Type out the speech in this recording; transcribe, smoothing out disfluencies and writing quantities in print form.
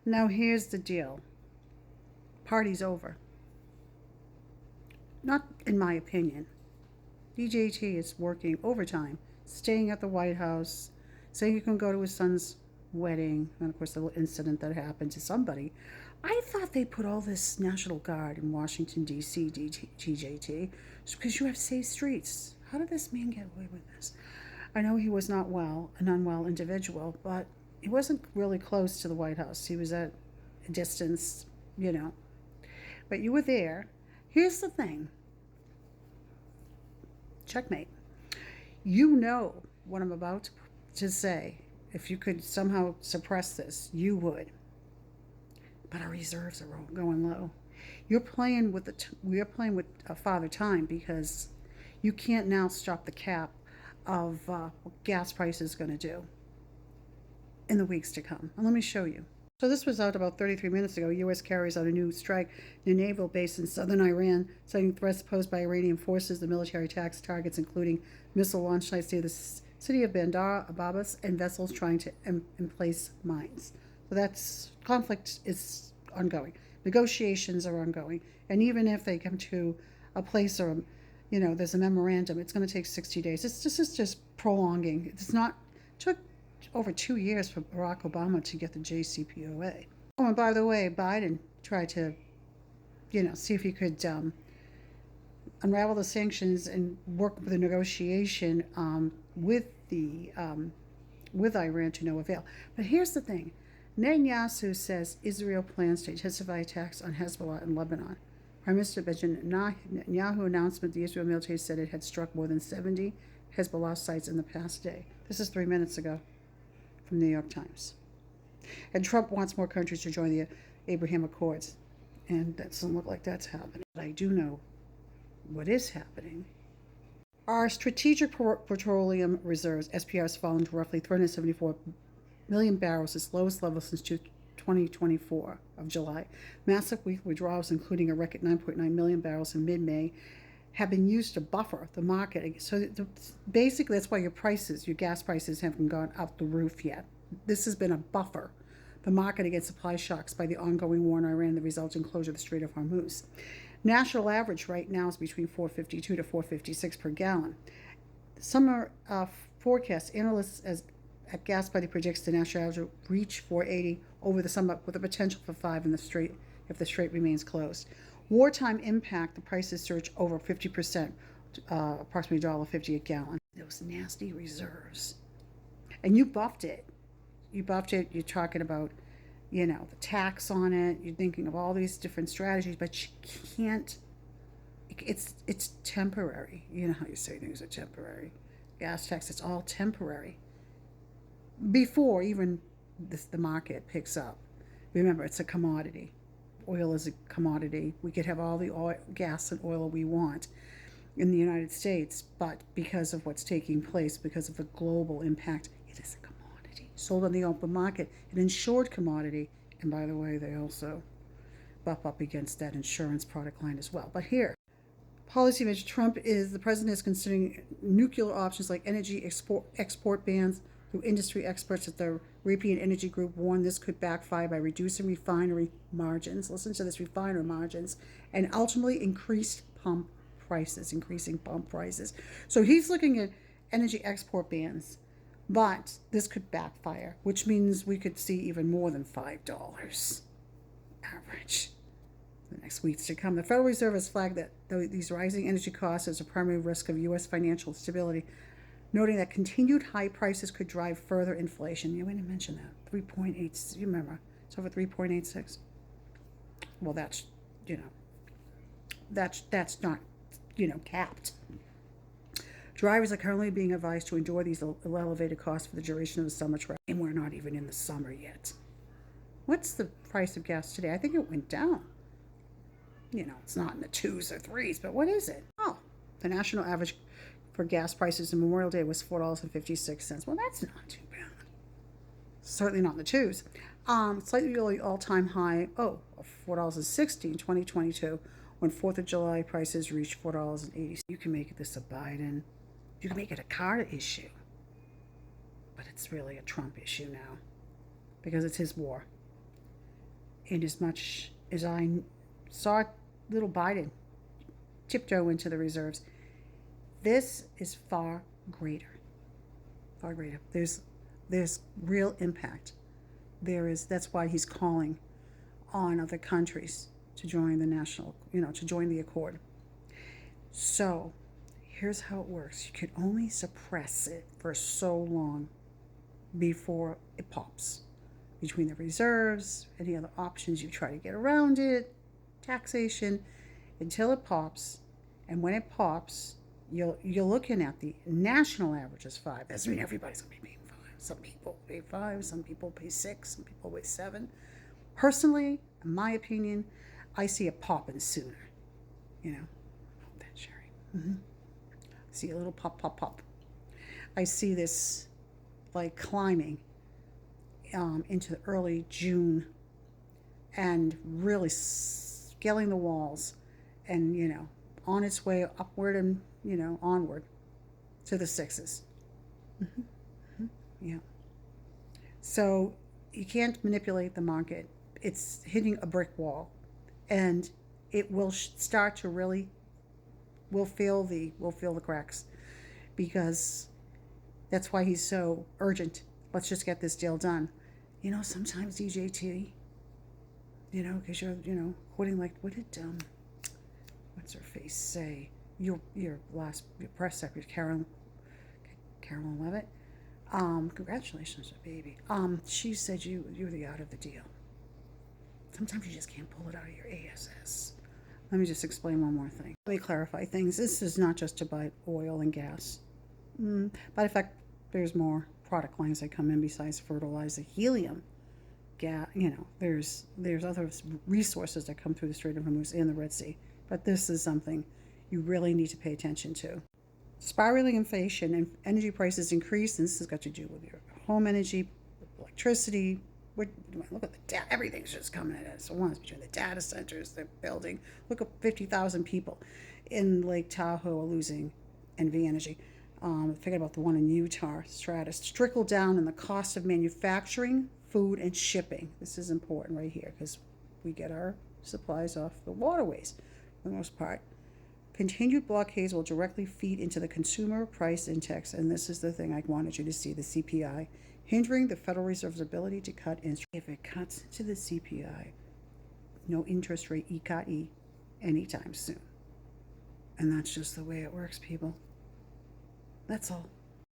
Now here's the deal. Party's over. Not in my opinion. DJT is working overtime, staying at the White House, saying you can go to his son's wedding, and of course the little incident that happened to somebody. I thought they put all this National Guard in Washington, D.C., DJT, because you have safe streets. How did this man get away with this? I know he was not well, an unwell individual, but he wasn't really close to the White House. He was at a distance, you know. But you were there. Here's the thing. Checkmate. You know what I'm about to say. If you could somehow suppress this, you would. But our reserves are going low. You're playing with we're playing with Father Time, because you can't now stop the cap of what gas price is going to do in the weeks to come. And let me show you. So this was out about 33 minutes ago. U.S. carries out a new strike near a naval base in southern Iran, citing threats posed by Iranian forces. The military attacks targets including missile launch sites near the city of Bandar Abbas and vessels trying to emplace mines. So that's conflict is ongoing. Negotiations are ongoing, and even if they come to a place or there's a memorandum, it's going to take 60 days. This is just prolonging. It's not took over 2 years for Barack Obama to get the JCPOA. Oh, and by the way, Biden tried to, see if he could unravel the sanctions and work with the negotiation with Iran to no avail. But here's the thing. Netanyahu says Israel plans to intensify attacks on Hezbollah in Lebanon. Prime Minister Benjamin Netanyahu announcement the Israel military said it had struck more than 70 Hezbollah sites in the past day. This is 3 minutes ago from the New York Times. And Trump wants more countries to join the Abraham Accords. And that doesn't look like that's happening. But I do know what is happening. Our strategic petroleum reserves, SPR, has fallen to roughly 374 million barrels, its lowest level since 2024 of July. Massive weekly withdrawals, including a record 9.9 million barrels in mid-May, have been used to buffer the market. So basically, that's why your gas prices haven't gone out the roof yet. This has been a buffer, the market against supply shocks by the ongoing war in Iran, the resulting closure of the Strait of Hormuz. National average right now is between 452 to 456 per gallon. Summer forecast analysts at Gas Buddy predicts the national average will reach 480 over the summer, with a potential for 5 in the strait if the strait remains closed. Wartime impact, the prices surge over 50%, approximately $1.50 a gallon. Those nasty reserves. And you buffed it. You're talking about, the tax on it. You're thinking of all these different strategies, but you can't. It's temporary. You know how you say things are temporary. Gas tax, it's all temporary. Before even the market picks up. Remember, it's a commodity. Oil is a commodity. We could have all the gas and oil we want in the United States, but because of what's taking place, because of the global impact, it is a commodity. Sold on the open market, an insured commodity. And by the way, they also buff up against that insurance product line as well. But here, Policymaker the president is considering nuclear options like energy export bans. Through industry experts at the European Energy Group warn this could backfire by reducing refinery margins. Listen to this, refinery margins, and ultimately increasing pump prices. So he's looking at energy export bans, but this could backfire, which means we could see even more than $5 average in the next weeks to come. The Federal Reserve has flagged that these rising energy costs as a primary risk of U.S. financial stability, noting that continued high prices could drive further inflation. You didn't mention that. 3.8, you remember, it's over 3.86. Well, that's not, capped. Drivers are currently being advised to endure these elevated costs for the duration of the summer trip, and we're not even in the summer yet. What's the price of gas today? I think it went down. It's not in the 2s or 3s, but what is it? Oh, the national average for gas prices in Memorial Day was $4.56. Well, that's not too bad. Certainly not in the 2s. Slightly below all-time high, of $4.60 in 2022, when 4th of July prices reached $4.80. You can make this a Biden. You can make it a Carter issue. But it's really a Trump issue now, because it's his war. in as much as I saw little Biden tiptoe into the reserves. This is far greater. Far greater. There's real impact. That's why he's calling on other countries to join the to join the accord. So here's how it works. You can only suppress it for so long before it pops. Between the reserves, any other options you try to get around it, taxation, until it pops. And when it pops, you're looking at the national average is 5. That doesn't mean everybody's going to be paying 5. Some people pay 5, some people pay 6, some people pay 7. Personally, in my opinion, I see it popping sooner. Oh, that Sherry. See a little pop, pop, pop. I see this like climbing into the early June and really scaling the walls and, on its way upward and, onward to the 6s. Yeah. So you can't manipulate the market. It's hitting a brick wall, and it will start to really, we'll feel the cracks, because that's why he's so urgent. Let's just get this deal done. Sometimes DJT, because you're, quoting, like, what did, what's her face say? Your press secretary, Carolyn Levitt. Congratulations, baby. She said you're the out of the deal. Sometimes you just can't pull it out of your ASS. Let me just explain one more thing. Let me clarify things. This is not just about oil and gas. But in fact, there's more product lines that come in besides fertilizer, helium, gas. There's other resources that come through the Strait of Hormuz and the Red Sea. But this is something you really need to pay attention to. Spiraling inflation and energy prices increase, and this has got to do with your home energy, electricity. Look at the data. Everything's just coming at us. One is between the data centers they're building. Look at 50,000 people in Lake Tahoe are losing NV Energy. Forget about the one in Utah, Stratus. Trickle down in the cost of manufacturing, food, and shipping. This is important right here because we get our supplies off the waterways for the most part. Continued blockades will directly feed into the consumer price index, and this is the thing I wanted you to see, the CPI, hindering the Federal Reserve's ability to cut interest. If it cuts into the CPI, no interest rate ECOT anytime soon. And that's just the way it works, people. That's all.